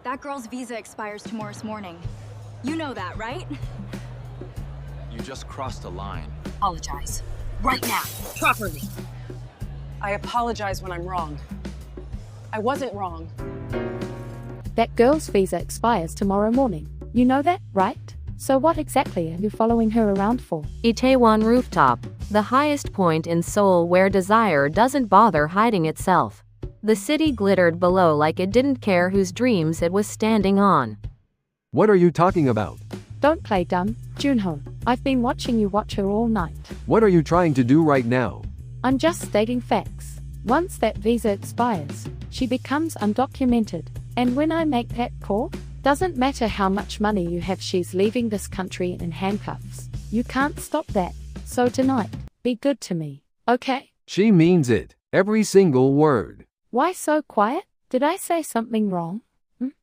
That girl's visa expires tomorrow morning. You know that, right? You just crossed a line. Apologize. Right now. Properly. I apologize when I'm wrong. I wasn't wrong. That girl's visa expires tomorrow morning. You know that, right? So what exactly are you following her around for? Itaewon rooftop, the highest point in Seoul where desire doesn't bother hiding itself. The city glittered below like it didn't care whose dreams it was standing on. What are you talking about? Don't play dumb, Junho. I've been watching you watch her all night. What are you trying to do right now? I'm just stating facts. Once that visa expires, she becomes undocumented. And when I make that call, doesn't matter how much money you have, she's leaving this country in handcuffs. You can't stop that. So tonight, be good to me, okay? She means it. Every single word. Why so quiet? Did I say something wrong?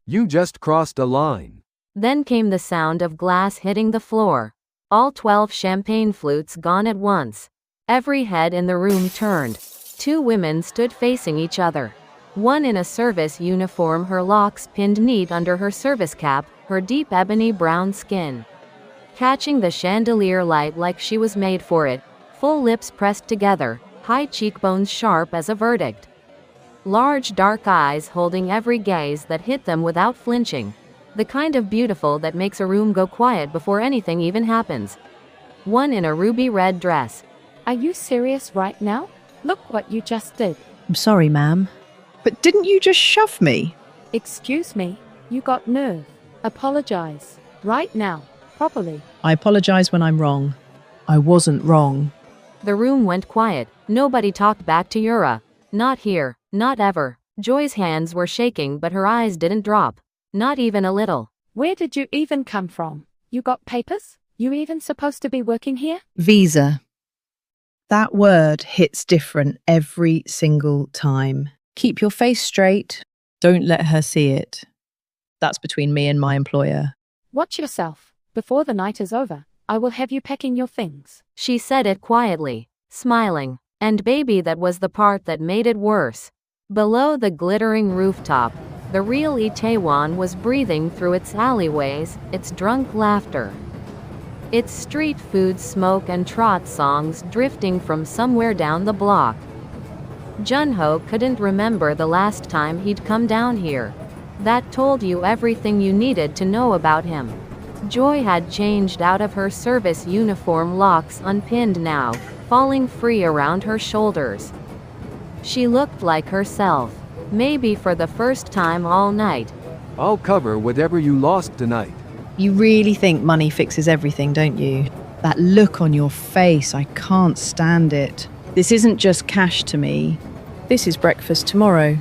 You just crossed a line. Then came the sound of glass hitting the floor. All 12 champagne flutes gone at once. Every head in the room turned. Two women stood facing each other. One in a service uniform, her locks pinned neat under her service cap, her deep ebony brown skin catching the chandelier light like she was made for it, full lips pressed together, high cheekbones sharp as a verdict. Large dark eyes holding every gaze that hit them without flinching. The kind of beautiful that makes a room go quiet before anything even happens. One in a ruby red dress. Are you serious right now? Look what you just did. I'm sorry, ma'am. But didn't you just shove me? Excuse me, you got nerve. Apologize. Right now. Properly. I apologize when I'm wrong. I wasn't wrong. The room went quiet. Nobody talked back to Yura. Not here. Not ever. Joy's hands were shaking but her eyes didn't drop. Not even a little. Where did you even come from? You got papers? You even supposed to be working here? Visa. That word hits different every single time. Keep your face straight. Don't let her see it. That's between me and my employer. Watch yourself. Before the night is over, I will have you packing your things. She said it quietly, smiling. And baby, that was the part that made it worse. Below the glittering rooftop, the real Itaewon was breathing through its alleyways, its drunk laughter. Its street food smoke and trot songs drifting from somewhere down the block. Junho couldn't remember the last time he'd come down here. That told you everything you needed to know about him. Joy had changed out of her service uniform, locks unpinned now, falling free around her shoulders. She looked like herself, maybe for the first time all night. I'll cover whatever you lost tonight. You really think money fixes everything, don't you? That look on your face, I can't stand it. This isn't just cash to me. This is breakfast tomorrow.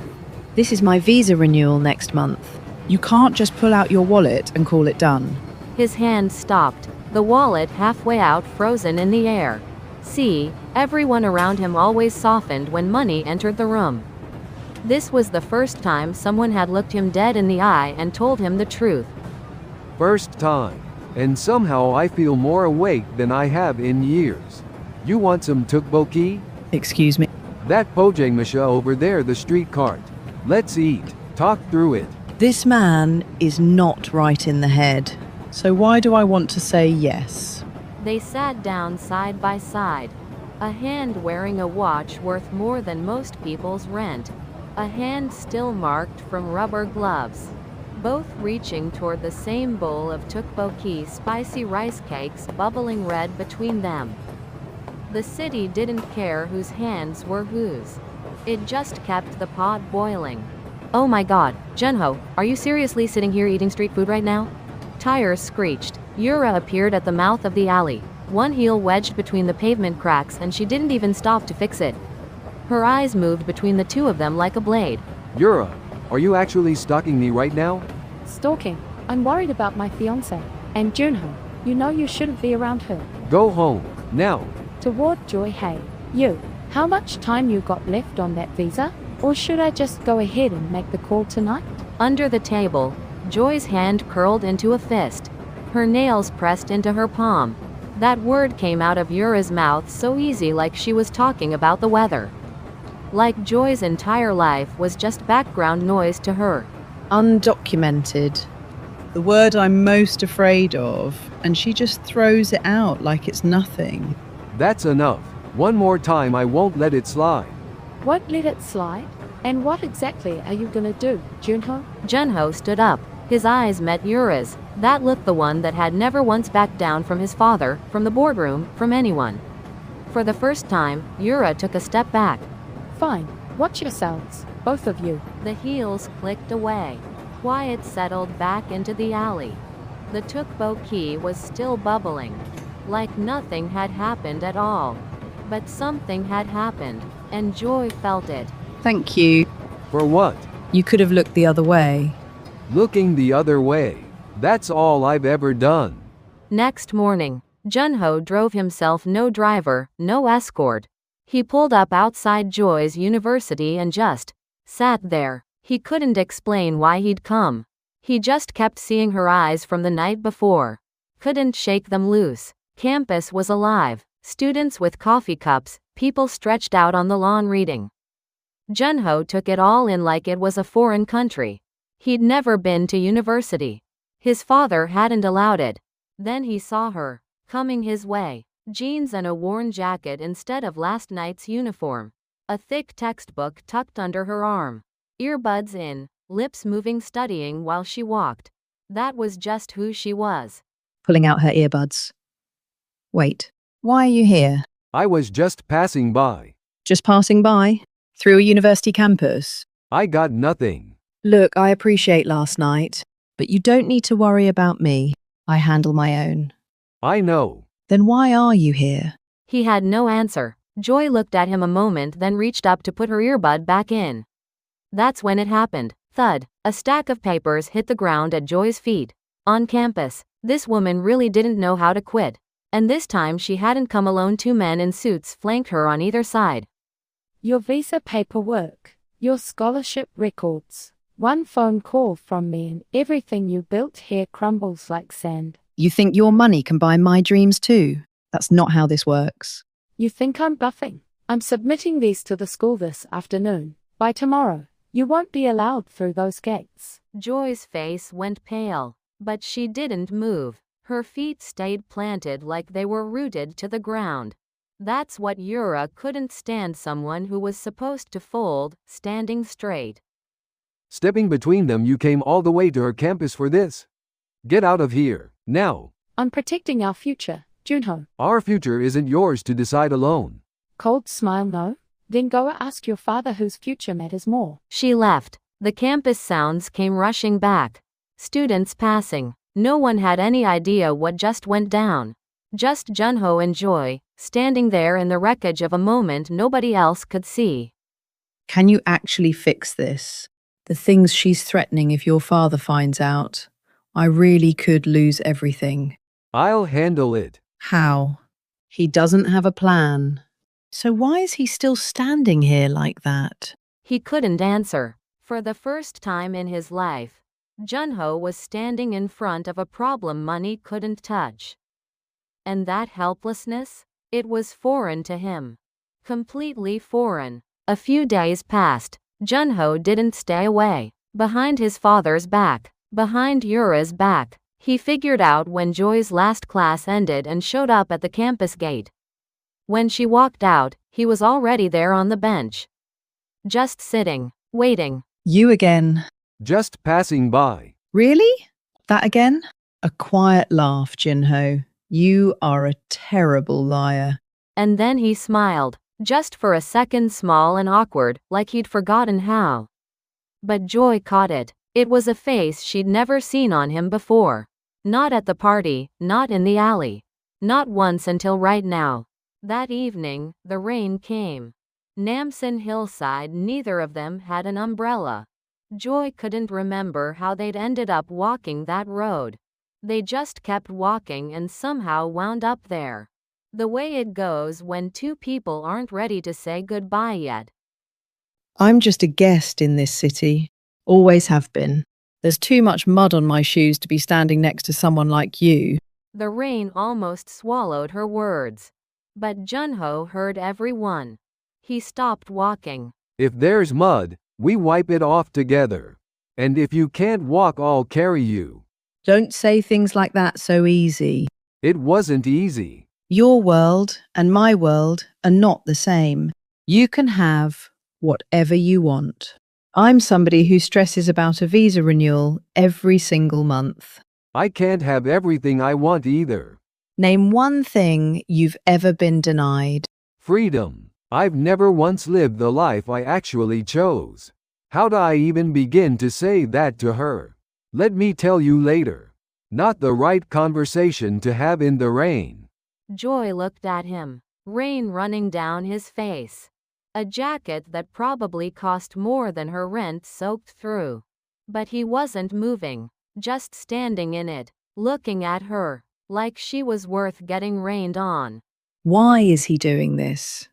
This is my visa renewal next month. You can't just pull out your wallet and call it done. His hand stopped, the wallet halfway out, frozen in the air. See, everyone around him always softened when money entered the room. This was the first time someone had looked him dead in the eye and told him the truth. First time. And somehow I feel more awake than I have in years. You want some tteokbokki? Excuse me? That pojangmasha over there, the street cart. Let's eat. Talk through it. This man is not right in the head. So why do I want to say yes? They sat down side by side. A hand wearing a watch worth more than most people's rent. A hand still marked from rubber gloves. Both reaching toward the same bowl of tteokbokki, spicy rice cakes bubbling red between them. The city didn't care whose hands were whose. It just kept the pot boiling. Oh my god, Junho, are you seriously sitting here eating street food right now? Tires screeched. Yura appeared at the mouth of the alley, one heel wedged between the pavement cracks, and she didn't even stop to fix it. Her eyes moved between the two of them like a blade. Yura, are you actually stalking me right now? Stalking? I'm worried about my fiancée. And Junho, you know you shouldn't be around her. Go home, now. Toward Joy. Hey, you, how much time you got left on that visa? Or should I just go ahead and make the call tonight? Under the table, Joy's hand curled into a fist. Her nails pressed into her palm. That word came out of Yura's mouth so easy, like she was talking about the weather. Like Joy's entire life was just background noise to her. Undocumented. The word I'm most afraid of, and she just throws it out like it's nothing. That's enough. One more time I won't let it slide. Won't let it slide? And what exactly are you gonna do, Junho? Junho stood up. His eyes met Yura's. That look, the one that had never once backed down from his father, from the boardroom, from anyone. For the first time, Yura took a step back. Fine. Watch yourselves, both of you. The heels clicked away. Quiet settled back into the alley. The tugboat key was still bubbling, like nothing had happened at all. But something had happened, and Joy felt it. Thank you. For what? You could have looked the other way. Looking the other way. That's all I've ever done. Next morning, Junho drove himself, no driver, no escort. He pulled up outside Joy's university and just sat there. He couldn't explain why he'd come. He just kept seeing her eyes from the night before. Couldn't shake them loose. Campus was alive. Students with coffee cups, people stretched out on the lawn reading. Junho took it all in like it was a foreign country. He'd never been to university. His father hadn't allowed it. Then he saw her, coming his way. Jeans and a worn jacket instead of last night's uniform. A thick textbook tucked under her arm. Earbuds in, lips moving, studying while she walked. That was just who she was. Pulling out her earbuds. Wait, why are you here? I was just passing by. Just passing by? Through a university campus? I got nothing. Look, I appreciate last night, but you don't need to worry about me. I handle my own. I know. Then why are you here? He had no answer. Joy looked at him a moment, then reached up to put her earbud back in. That's when it happened. Thud. A stack of papers hit the ground at Joy's feet. On campus, this woman really didn't know how to quit. And this time she hadn't come alone. 2 men in suits flanked her on either side. Your visa paperwork, your scholarship records, one phone call from me and everything you built here crumbles like sand. You think your money can buy my dreams too? That's not how this works. You think I'm bluffing? I'm submitting these to the school this afternoon. By tomorrow, you won't be allowed through those gates. Joy's face went pale, but she didn't move. Her feet stayed planted like they were rooted to the ground. That's what Yura couldn't stand, someone who was supposed to fold, standing straight. Stepping between them, you came all the way to her campus for this? Get out of here, now. I'm protecting our future, Junho. Our future isn't yours to decide alone. Cold smile, no? Then go ask your father whose future matters more. She left. The campus sounds came rushing back. Students passing. No one had any idea what just went down. Just Junho and Joy, standing there in the wreckage of a moment nobody else could see. Can you actually fix this? The things she's threatening if your father finds out. I really could lose everything. I'll handle it. How? He doesn't have a plan. So why is he still standing here like that? He couldn't answer. For the first time in his life, Junho was standing in front of a problem money couldn't touch. And that helplessness? It was foreign to him. Completely foreign. A few days passed. Junho didn't stay away. Behind his father's back, behind Yura's back, he figured out when Joy's last class ended and showed up at the campus gate. When she walked out, he was already there on the bench. Just sitting, waiting. You again. Just passing by. Really? That again? A quiet laugh, Junho. You are a terrible liar. And then he smiled, just for a second, small and awkward, like he'd forgotten how. But Joy caught it. It was a face she'd never seen on him before. Not at the party, not in the alley. Not once until right now. That evening, the rain came. Namsan hillside, neither of them had an umbrella. Joy couldn't remember how they'd ended up walking that road. They just kept walking and somehow wound up there. The way it goes when 2 people aren't ready to say goodbye yet. I'm just a guest in this city. Always have been. There's too much mud on my shoes to be standing next to someone like you. The rain almost swallowed her words. But Junho heard every one. He stopped walking. If there's mud, we wipe it off together. And if you can't walk, I'll carry you. Don't say things like that so easy. It wasn't easy. Your world and my world are not the same. You can have whatever you want. I'm somebody who stresses about a visa renewal every single month. I can't have everything I want either. Name one thing you've ever been denied. Freedom. I've never once lived the life I actually chose. How'd I even begin to say that to her? Let me tell you later. Not the right conversation to have in the rain. Joy looked at him, rain running down his face. A jacket that probably cost more than her rent soaked through. But he wasn't moving, just standing in it, looking at her, like she was worth getting rained on. Why is he doing this?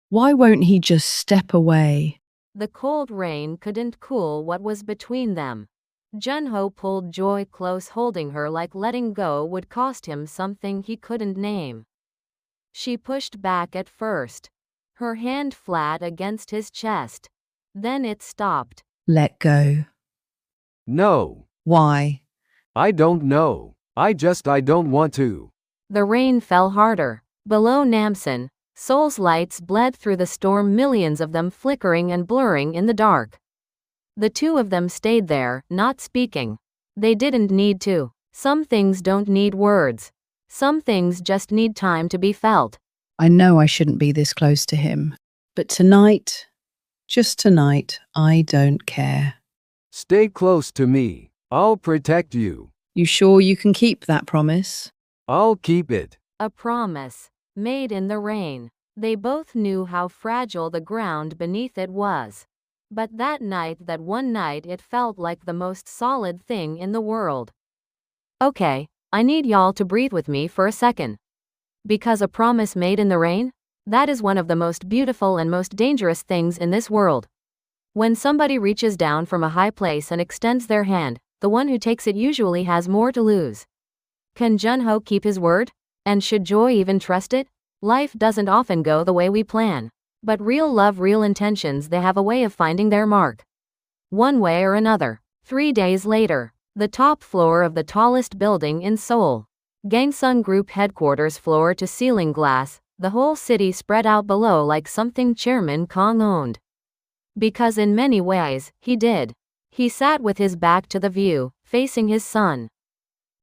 Why won't he just step away? The cold rain couldn't cool what was between them. Junho pulled Joy close, holding her like letting go would cost him something he couldn't name. She pushed back at first, her hand flat against his chest. Then it stopped. Let go. No. Why? I don't know. I don't want to. The rain fell harder. Below Namsan, Seoul's lights bled through the storm, millions of them flickering and blurring in the dark. The two of them stayed there, not speaking. They didn't need to. Some things don't need words. Some things just need time to be felt. I know I shouldn't be this close to him. But tonight, just tonight, I don't care. Stay close to me. I'll protect you. You sure you can keep that promise? I'll keep it. A promise, made in the rain. They both knew how fragile the ground beneath it was. But that one night it felt like the most solid thing in the world. Okay, I need y'all to breathe with me for a second. Because a promise made in the rain? That is one of the most beautiful and most dangerous things in this world. When somebody reaches down from a high place and extends their hand, the one who takes it usually has more to lose. Can Junho keep his word? And should Joy even trust it? Life doesn't often go the way we plan. But real love, real intentions, they have a way of finding their mark. One way or another. 3 days later, the top floor of the tallest building in Seoul. Gangsung Group headquarters, floor to ceiling glass, the whole city spread out below like something Chairman Kong owned. Because in many ways, he did. He sat with his back to the view, facing his son.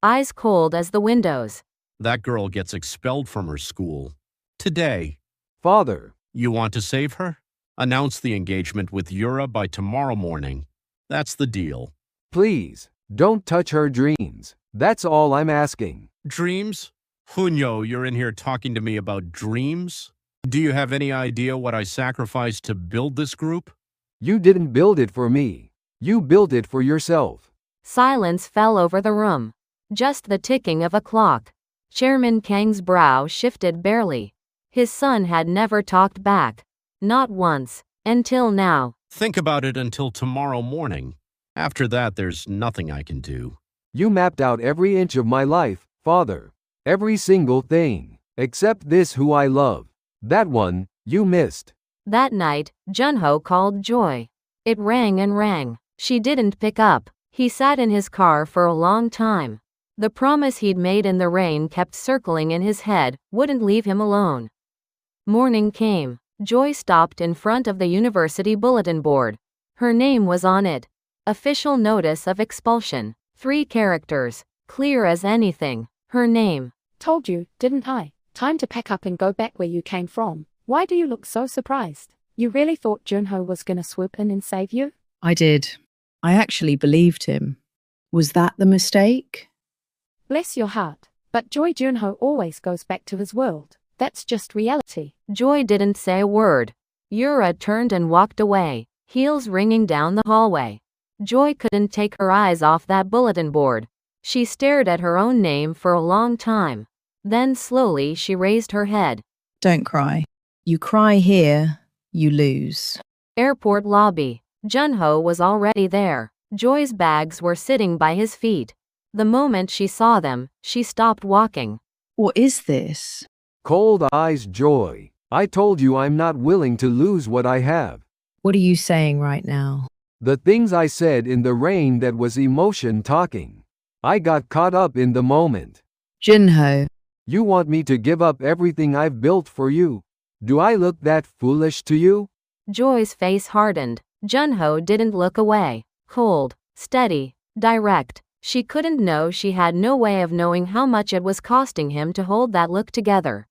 Eyes cold as the windows. That girl gets expelled from her school. Today. Father. You want to save her? Announce the engagement with Yura by tomorrow morning. That's the deal. Please, don't touch her dreams. That's all I'm asking. Dreams? Junho, you're in here talking to me about dreams? Do you have any idea what I sacrificed to build this group? You didn't build it for me. You built it for yourself. Silence fell over the room. Just the ticking of a clock. Chairman Kang's brow shifted barely. His son had never talked back. Not once. Until now. Think about it until tomorrow morning. After that, there's nothing I can do. You mapped out every inch of my life, Father. Every single thing. Except this, who I love. That one, you missed. That night, Junho called Joy. It rang and rang. She didn't pick up. He sat in his car for a long time. The promise he'd made in the rain kept circling in his head, wouldn't leave him alone. Morning came. Joy stopped in front of the university bulletin board. Her name was on it. Official notice of expulsion. 3 characters. Clear as anything. Her name. Told you, didn't I? Time to pack up and go back where you came from. Why do you look so surprised? You really thought Junho was gonna swoop in and save you? I did. I actually believed him. Was that the mistake? Bless your heart. But Junho always goes back to his world. That's just reality. Joy didn't say a word. Yura turned and walked away, heels ringing down the hallway. Joy couldn't take her eyes off that bulletin board. She stared at her own name for a long time. Then slowly she raised her head. Don't cry. You cry here, you lose. Airport lobby. Junho was already there. Joy's bags were sitting by his feet. The moment she saw them, she stopped walking. What is this? Cold eyes, Joy. I told you I'm not willing to lose what I have. What are you saying right now? The things I said in the rain, that was emotion talking. I got caught up in the moment. Junho. You want me to give up everything I've built for you? Do I look that foolish to you? Joy's face hardened. Junho didn't look away. Cold, steady, direct. She couldn't know. She had no way of knowing how much it was costing him to hold that look together.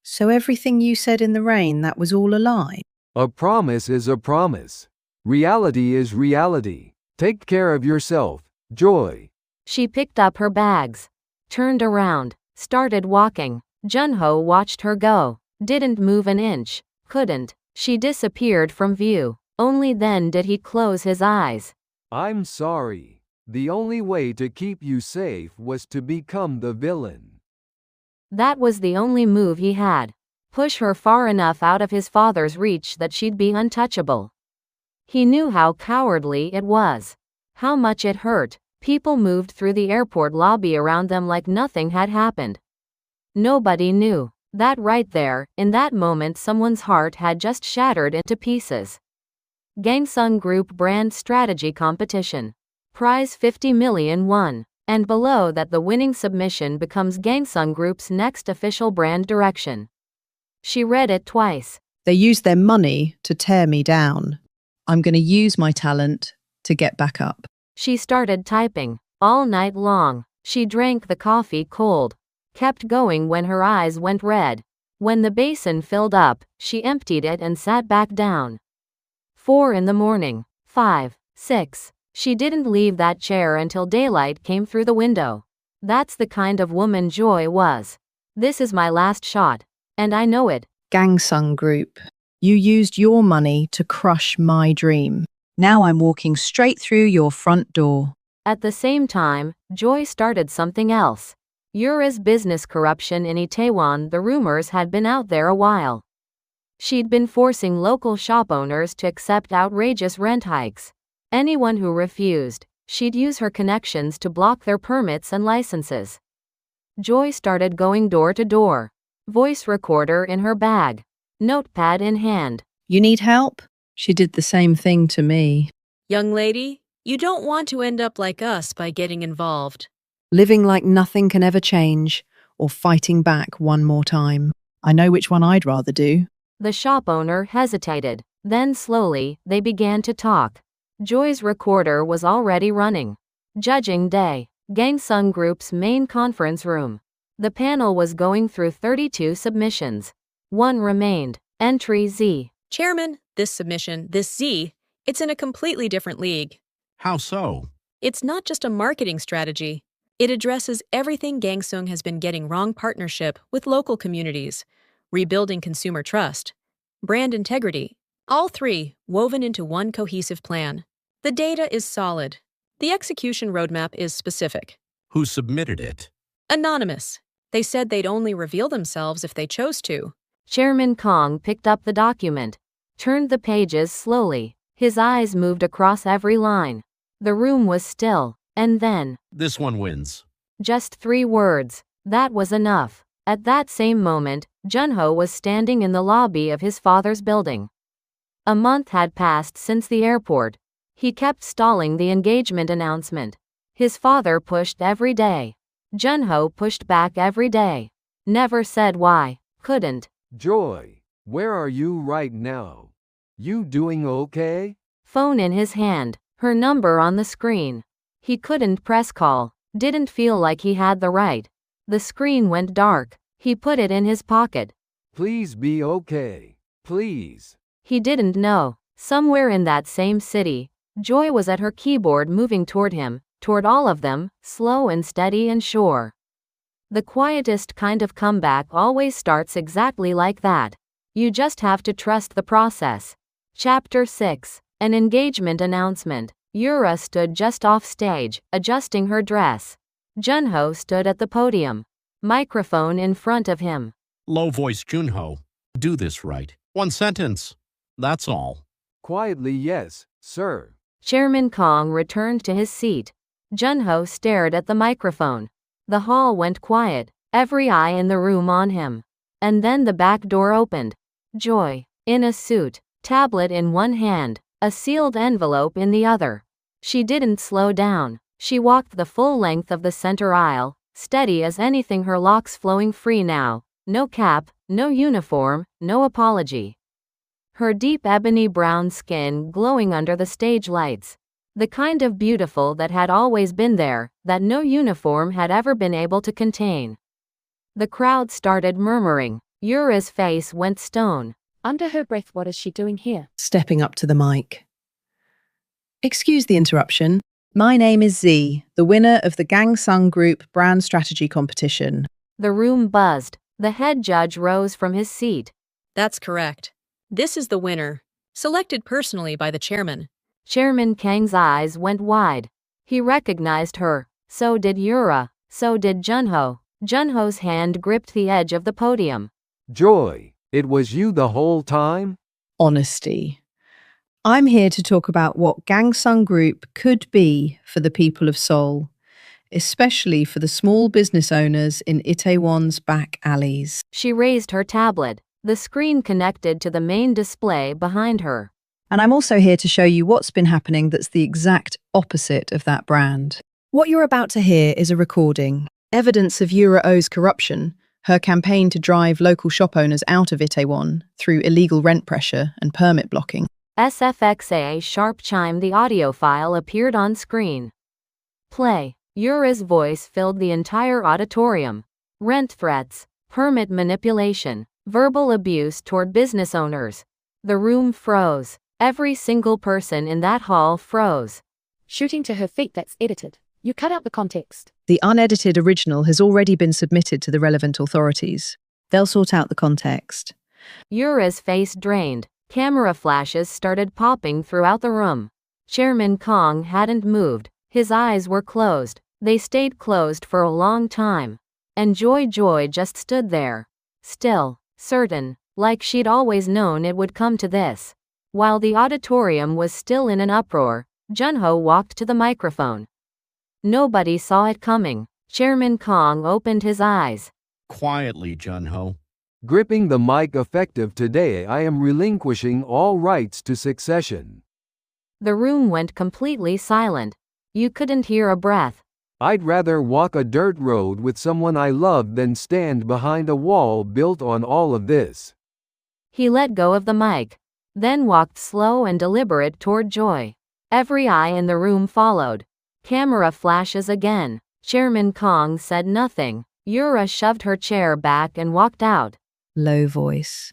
So everything you said in the rain, that was all a lie? A promise is a promise. Reality is reality. Take care of yourself, Joy. She picked up her bags, turned around, started walking. Junho watched her go. Didn't move an inch. Couldn't. She disappeared from view. Only then did he close his eyes. I'm sorry. The only way to keep you safe was to become the villain. That was the only move he had. Push her far enough out of his father's reach that she'd be untouchable. He knew how cowardly it was. How much it hurt. People moved through the airport lobby around them like nothing had happened. Nobody knew that right there, in that moment, someone's heart had just shattered into pieces. Gangsung Group Brand Strategy Competition. Prize 50 million won. And below that, the winning submission becomes Gangsung Group's next official brand direction. She read it twice. They used their money to tear me down. I'm going to use my talent to get back up. She started typing. All night long. She drank the coffee cold. Kept going when her eyes went red. When the basin filled up, she emptied it and sat back down. 4 in the morning. 5, 6. She didn't leave that chair until daylight came through the window. That's the kind of woman Joy was. This is my last shot. And I know it. Gangsung Group. You used your money to crush my dream. Now I'm walking straight through your front door. At the same time, Joy started something else. Yura's business corruption in Itaewon. The rumors had been out there a while. She'd been forcing local shop owners to accept outrageous rent hikes. Anyone who refused, she'd use her connections to block their permits and licenses. Joy started going door to door. Voice recorder in her bag. Notepad in hand. You need help? She did the same thing to me. Young lady, you don't want to end up like us by getting involved. Living like nothing can ever change, or fighting back one more time. I know which one I'd rather do. The shop owner hesitated. Then slowly, they began to talk. Joy's recorder was already running. Judging day. Gangsung Group's main conference room. The panel was going through 32 submissions. One remained. Entry Z. Chairman, this submission, this Z, it's in a completely different league. How so? It's not just a marketing strategy. It addresses everything Gangsung has been getting wrong: partnership with local communities, rebuilding consumer trust, brand integrity, all three woven into one cohesive plan. The data is solid. The execution roadmap is specific. Who submitted it? Anonymous. They said they'd only reveal themselves if they chose to. Chairman Kong picked up the document, turned the pages slowly. His eyes moved across every line. The room was still, and then, This one wins. just 3 words. That was enough. At that same moment, Junho was standing in the lobby of his father's building. A month had passed since the airport. He kept stalling the engagement announcement. His father pushed every day. Junho pushed back every day. Never said why. Couldn't. Joy, where are you right now? You doing okay? Phone in his hand. Her number on the screen. He couldn't press call. Didn't feel like he had the right. The screen went dark. He put it in his pocket. Please be okay. Please. He didn't know. Somewhere in that same city, Joy was at her keyboard, moving toward him, toward all of them, slow and steady and sure. The quietest kind of comeback always starts exactly like that. You just have to trust the process. Chapter 6. An engagement announcement. Yura stood just off stage, adjusting her dress. Junho stood at the podium. Microphone in front of him. Low voice Junho. Do this right. 1 sentence. That's all. Quietly, yes, sir. Chairman Kong returned to his seat. Junho stared at the microphone. The hall went quiet, every eye in the room on him. And then the back door opened. Joy, in a suit, tablet in one hand, a sealed envelope in the other. She didn't slow down. She walked the full length of the center aisle, steady as anything, her locks flowing free now. No cap, no uniform, no apology. Her deep ebony brown skin glowing under the stage lights. The kind of beautiful that had always been there, that no uniform had ever been able to contain. The crowd started murmuring. Yura's face went stone. Under her breath, what is she doing here? Stepping up to the mic. Excuse the interruption. My name is Z, the winner of the Gangsung Group Brand Strategy Competition. The room buzzed. The head judge rose from his seat. That's correct. This is the winner, selected personally by the chairman. Chairman Kang's eyes went wide. He recognized her. So did Yura. So did Junho. Junho's hand gripped the edge of the podium. Joy, it was you the whole time? Honesty. I'm here to talk about what Gangsung Group could be for the people of Seoul, especially for the small business owners in Itaewon's back alleys. She raised her tablet. The screen connected to the main display behind her. And I'm also here to show you what's been happening that's the exact opposite of that brand. What you're about to hear is a recording, evidence of Yura Oh's corruption, her campaign to drive local shop owners out of Itaewon through illegal rent pressure and permit blocking. SFXA sharp chime. The audio file appeared on screen. Play. Yura's voice filled the entire auditorium. Rent threats, permit manipulation, verbal abuse toward business owners. The room froze. Every single person in that hall froze. Shooting to her feet, that's edited. You cut out the context. The unedited original has already been submitted to the relevant authorities. They'll sort out the context. Yura's face drained. Camera flashes started popping throughout the room. Chairman Kong hadn't moved. His eyes were closed. They stayed closed for a long time. And Joy just stood there. Still, certain, like she'd always known it would come to this. While the auditorium was still in an uproar, Junho walked to the microphone. Nobody saw it coming. Chairman Kong opened his eyes. Quietly, Junho. Gripping the mic effective today, I am relinquishing all rights to succession. The room went completely silent. You couldn't hear a breath. I'd rather walk a dirt road with someone I love than stand behind a wall built on all of this. He let go of the mic, then walked slow and deliberate toward Joy. Every eye in the room followed. Camera flashes again. Chairman Kong said nothing. Yura shoved her chair back and walked out. Low voice.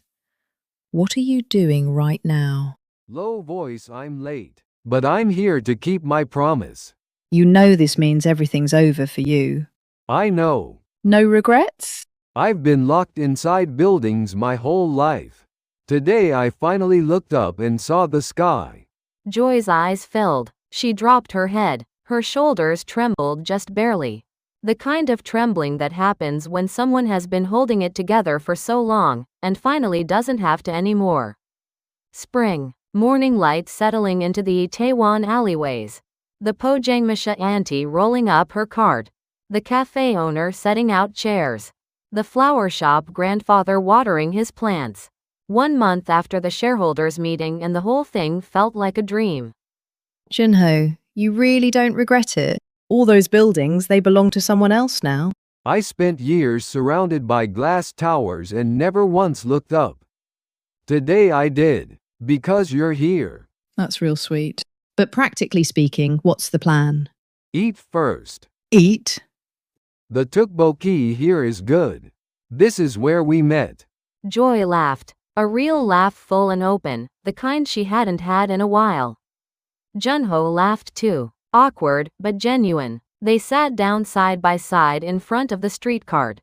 What are you doing right now? Low voice, I'm late. But I'm here to keep my promise. You know this means everything's over for you. I know. No regrets? I've been locked inside buildings my whole life. Today I finally looked up and saw the sky. Joy's eyes filled. She dropped her head. Her shoulders trembled just barely. The kind of trembling that happens when someone has been holding it together for so long, and finally doesn't have to anymore. Spring. Morning light settling into the Itaewon alleyways. The Pojangmasha auntie rolling up her cart. The cafe owner setting out chairs. The flower shop grandfather watering his plants. 1 month after the shareholders' meeting, and the whole thing felt like a dream. Junho, you really don't regret it? All those buildings, they belong to someone else now. I spent years surrounded by glass towers and never once looked up. Today I did, because you're here. That's real sweet. But practically speaking, what's the plan? Eat first. Eat? The tteokbokki here is good. This is where we met. Joy laughed. A real laugh, full and open, the kind she hadn't had in a while. Junho laughed too. Awkward, but genuine. They sat down side by side in front of the street cart.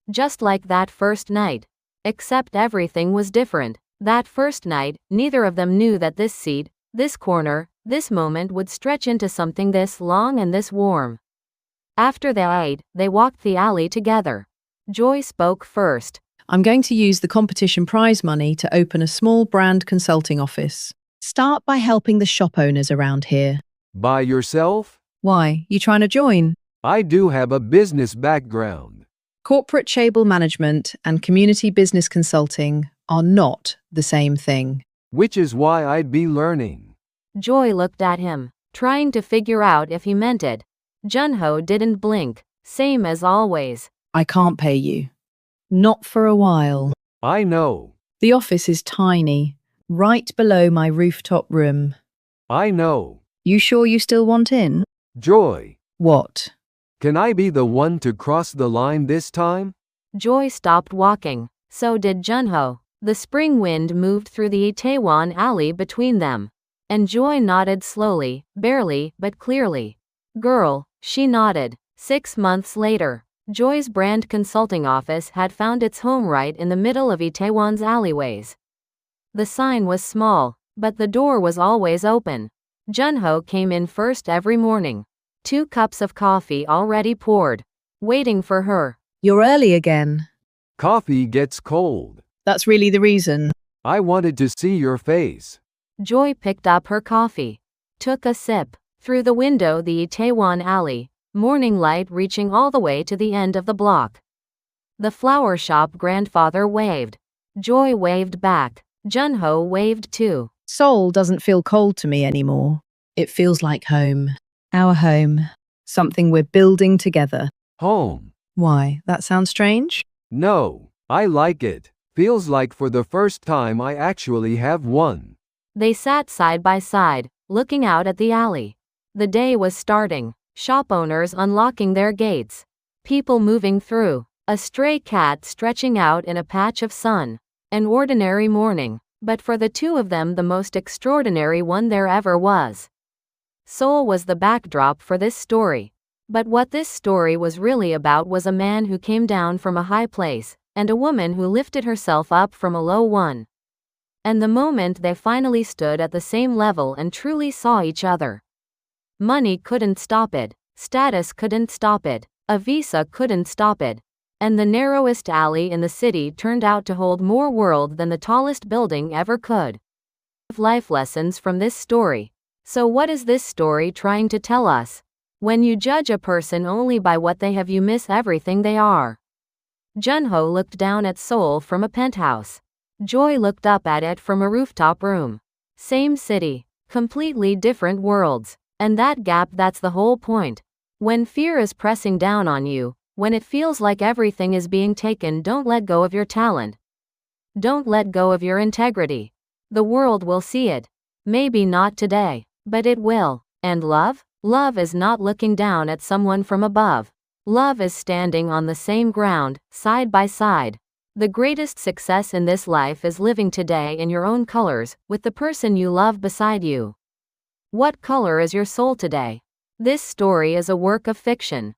Just like that first night. Except everything was different. That first night, neither of them knew that this seat, this corner, this moment would stretch into something this long and this warm. After they ate, they walked the alley together. Joy spoke first. I'm going to use the competition prize money to open a small brand consulting office. Start by helping the shop owners around here. By yourself? Why? You trying to join? I do have a business background. Corporate Chaebol management and community business consulting are not the same thing. Which is why I'd be learning. Joy looked at him, trying to figure out if he meant it. Junho didn't blink, same as always. I can't pay you. Not for a while. I know. The office is tiny, right below my rooftop room. I know. You sure you still want in? Joy. What? Can I be the one to cross the line this time? Joy stopped walking. So did Junho. The spring wind moved through the Itaewon alley between them. And Joy nodded slowly, barely, but clearly. Girl, she nodded. 6 months later, Joy's brand consulting office had found its home right in the middle of Itaewon's alleyways. The sign was small, but the door was always open. Junho came in first every morning. 2 cups of coffee already poured, waiting for her. You're early again. Coffee gets cold. That's really the reason. I wanted to see your face. Joy picked up her coffee, took a sip. Through the window, the Itaewon alley, morning light reaching all the way to the end of the block. The flower shop grandfather waved. Joy waved back. Junho waved too. Seoul doesn't feel cold to me anymore. It feels like home. Our home. Something we're building together. Home. Why? That sounds strange? No, I like it. Feels like for the first time I actually have one. They sat side by side, looking out at the alley. The day was starting. Shop owners unlocking their gates. People moving through. A stray cat stretching out in a patch of sun. An ordinary morning, but for the two of them the most extraordinary one there ever was. Seoul was the backdrop for this story. But what this story was really about was a man who came down from a high place, and a woman who lifted herself up from a low one. And the moment they finally stood at the same level and truly saw each other. Money couldn't stop it, status couldn't stop it, a visa couldn't stop it. And the narrowest alley in the city turned out to hold more world than the tallest building ever could. Life lessons from this story. So what is this story trying to tell us? When you judge a person only by what they have, you miss everything they are. Junho looked down at Seoul from a penthouse. Joy looked up at it from a rooftop room. Same city, completely different worlds. And that gap, that's the whole point. When fear is pressing down on you, when it feels like everything is being taken, don't let go of your talent. Don't let go of your integrity. The world will see it. Maybe not today, but it will. And love? Love is not looking down at someone from above. Love is standing on the same ground, side by side. The greatest success in this life is living today in your own colors, with the person you love beside you. What color is your soul today? This story is a work of fiction.